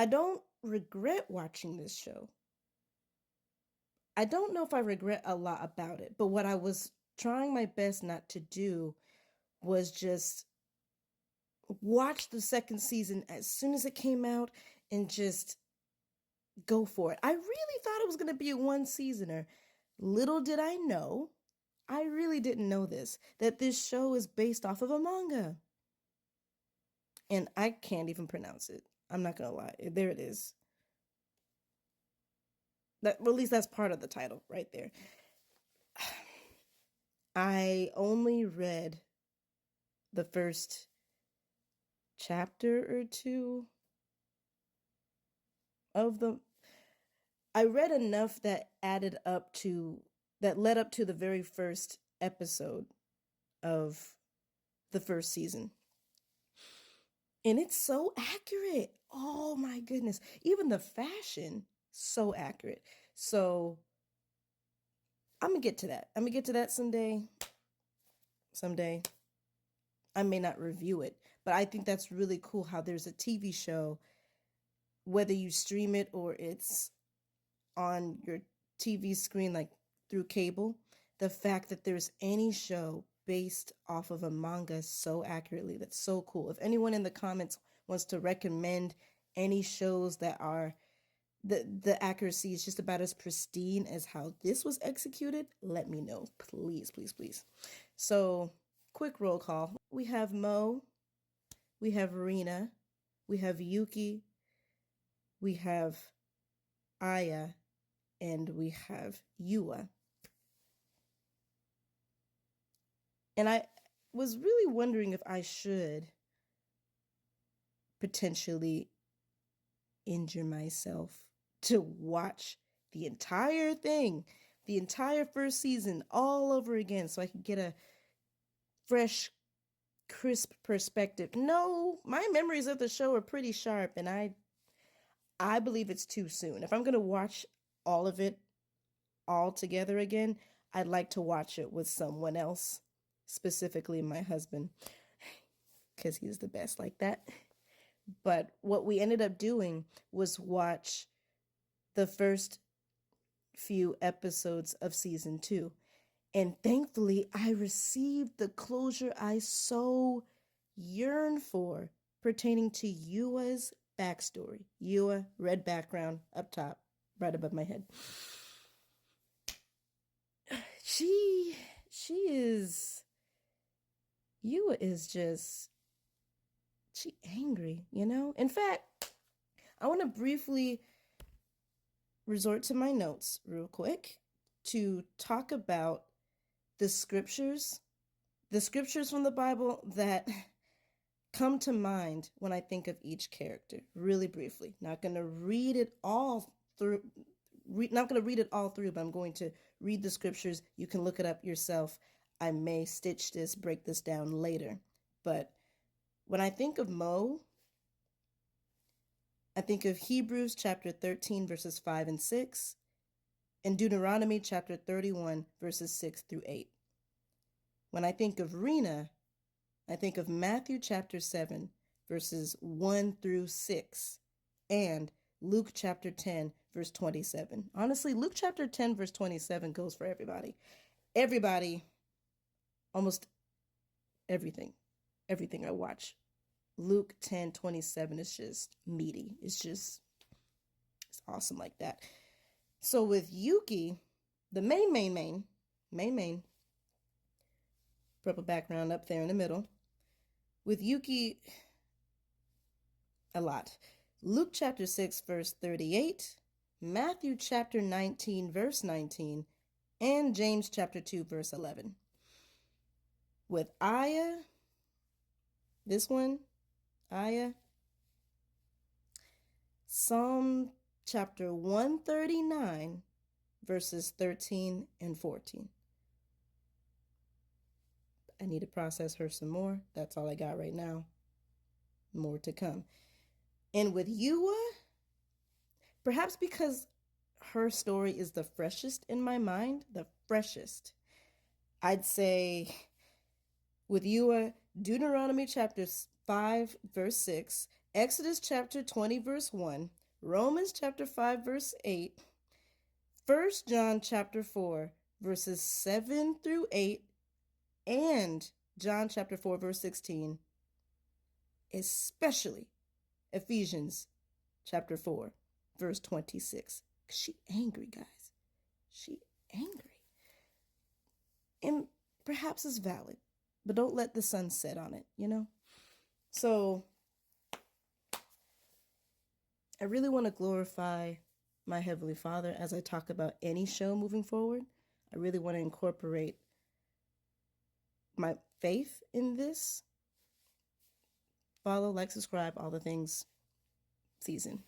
I don't regret watching this show. I don't know if I regret a lot about it, but what I was trying my best not to do was just watch the second season as soon as it came out and just go for it. I really thought it was going to be a one seasoner. Little did I know, I really didn't know this, that this show is based off of a manga. And I can't even pronounce it. I'm not going to lie. There it is. Well, at least that's part of the title right there. I only read the first chapter or two of the. I read enough that led up to the very first episode of the first season. And it's so accurate. Oh my goodness. Even the fashion, so accurate. So I'm going to get to that. I'm going to get to that someday. Someday. I may not review it, but I think that's really cool how there's a TV show, whether you stream it or it's on your TV screen, like through cable, the fact that there's any show based off of a manga so accurately, that's so cool. If anyone in the comments wants to recommend any shows that are the accuracy is just about as pristine as how this was executed, let me know, please, please, please. So quick roll call. We have Mo, we have Rina, we have Yuki, we have Aya, and we have Yua. And I was really wondering if I should potentially injure myself to watch the entire thing, the entire first season all over again so I could get a fresh, crisp perspective. No, my memories of the show are pretty sharp, and I believe it's too soon. If I'm going to watch all of it all together again, I'd like to watch it with someone else, specifically my husband, because he's the best like that. But what we ended up doing was watch the first few episodes of season 2. And thankfully, I received the closure I so yearn for pertaining to Yua's backstory. Yua, red background, up top, right above my head. She is, Yua is just, she angry, you know? In fact, I want to briefly resort to my notes real quick to talk about the scriptures from the Bible that come to mind when I think of each character, really briefly. Not going to read it all through, not going to read it all through, but I'm going to read the scriptures. You can look it up yourself. I may break this down later. But when I think of Mo, I think of Hebrews chapter 13, verses 5 and 6, and Deuteronomy chapter 31, verses 6 through 8. When I think of Rina, I think of Matthew chapter 7, verses 1 through 6, and Luke chapter 10, verse 27. Honestly, Luke chapter 10, verse 27 goes for everybody. Everybody, almost everything I watch. Luke 10:27 is just meaty. It's awesome like that. So with Yuki, the main, purple background up there in the middle. With Yuki, a lot. Luke chapter 6, verse 38, Matthew chapter 19, verse 19, and James chapter 2, verse 11. With Aya, this one, Aya, Psalm chapter 139, verses 13 and 14. I need to process her some more. That's all I got right now. More to come. And with Yua, perhaps because her story is the freshest in my mind, the freshest, I'd say with Yua, Deuteronomy chapter 5, verse 6, Exodus chapter 20, verse 1, Romans chapter 5, verse 8, 1 John chapter 4, verses 7 through 8, and John chapter 4, verse 16, especially Ephesians chapter 4, verse 26. She angry, guys. She angry. And perhaps it's valid, but don't let the sun set on it, you know? So I really want to glorify my Heavenly Father as I talk about any show moving forward. I really want to incorporate my faith in this. Follow, like, subscribe, all the things season.